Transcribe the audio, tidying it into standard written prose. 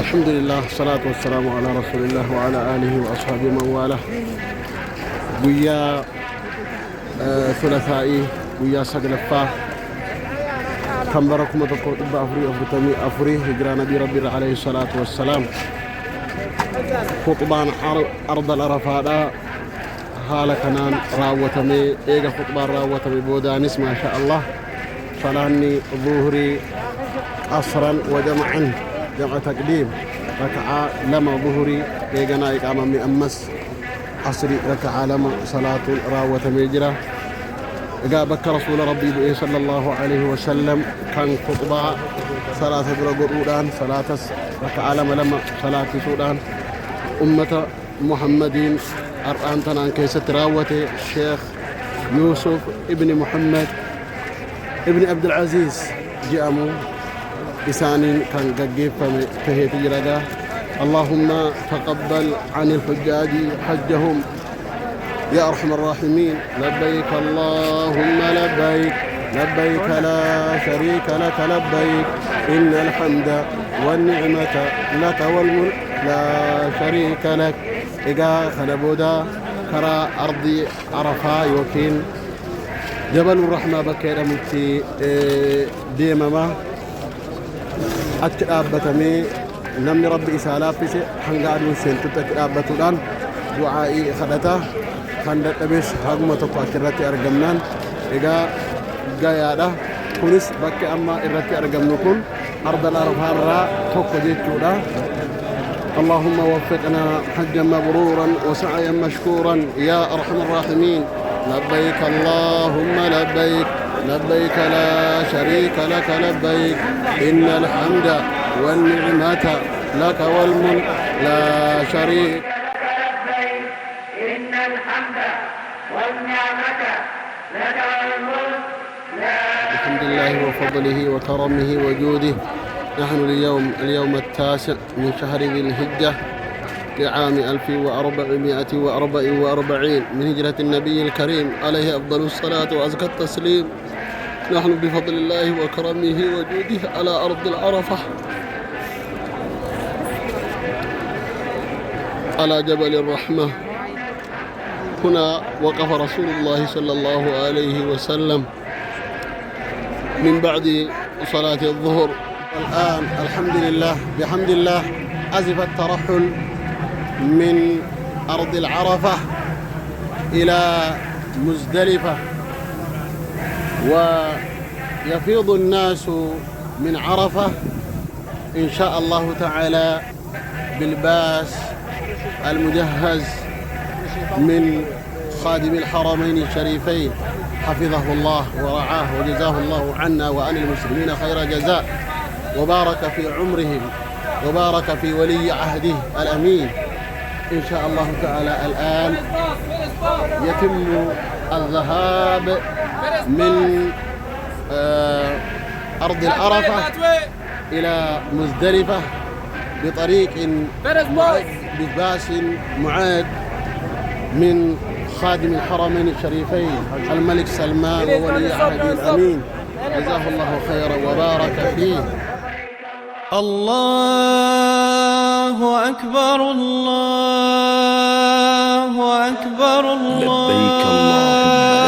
الحمد لله والصلاة والسلام على رسول الله وعلى آله وأصحابه من والاه. ويا ثلاثائي ويا سقلفة كم بركم تقول تبع أفري هجرة نبي ربي عليه الصلاة والسلام. خطبان أرض العرفات حالكنان راوتمي إيجا خطبان راوتمي بودانس ما شاء الله. صلاني ظهري عصرا وجمعا جمع تقديم ركعة لما ظهري إيجانا إقامة مأمس عصري ركعة لما صلاة راوة ميجرة. إجابك رسول ربي صلى الله عليه وسلم كان خطبة صلاة برقودان صلاة ركعة لما صلاة سودان أمة محمدين أرآن تنان كيسة راوة الشيخ يوسف ابن محمد ابن عبد العزيز جامو إسانين كان قجيب فهي تجرده. اللهم تقبل عن الحجاج حجهم يا أرحم الراحمين. لبيك اللهم لبيك لبيك لا شريك لك لبيك إن الحمد والنعمة لك والملك لا شريك لك. إجا خلبودا كرا أرضي عرفا يوكين جبل الرحمة بكير متي ديمما أتأبتمي نمني ربي إسالافي حنقادو سنتو تأبتودان دعائي خدته خندت بيش هاقمة تقاترتي أرقمنان إيقا قايادة كونس بكي أما إرتي أرقمنكم أرض الأرفان را توقع جيتودا. اللهم وفقنا حجا مبرورا وسعيا مشكورا يا أرحم الراحمين. لبيك اللهم لبيك لبيك لا شريك لك لبيك إن الحمد والنعمة لك والملك لا شريك لبيك إن الحمد والنعمة لك والملك لا. الحمد لله وفضله وكرمه وجوده. نحن اليوم 9 من شهر ذي الحجة لعام 1444 من هجرة النبي الكريم عليه أفضل الصلاة وأزكى التسليم. نحن بفضل الله وكرمه وجوده على أرض العرفة على جبل الرحمة. هنا وقف رسول الله صلى الله عليه وسلم من بعد صلاة الظهر. الآن الحمد لله بحمد الله أزف الترحل من أرض العرفة إلى مزدلفة ويفيض الناس من عرفة إن شاء الله تعالى بالباس المجهز من خادم الحرمين الشريفين حفظه الله ورعاه وجزاه الله عنا وعن المسلمين خير جزاء وبارك في عمرهم وبارك في ولي عهده الأمين. إن شاء الله تعالى الآن يتم الذهاب من أرض العرفة إلى مزدلفة بطريق بباس معاد من خادم الحرمين الشريفين الملك سلمان وولي عهده الأمين جزاه الله خيرا وبارك فيه. الله أكبر الله أكبر الله. لبيك اللهم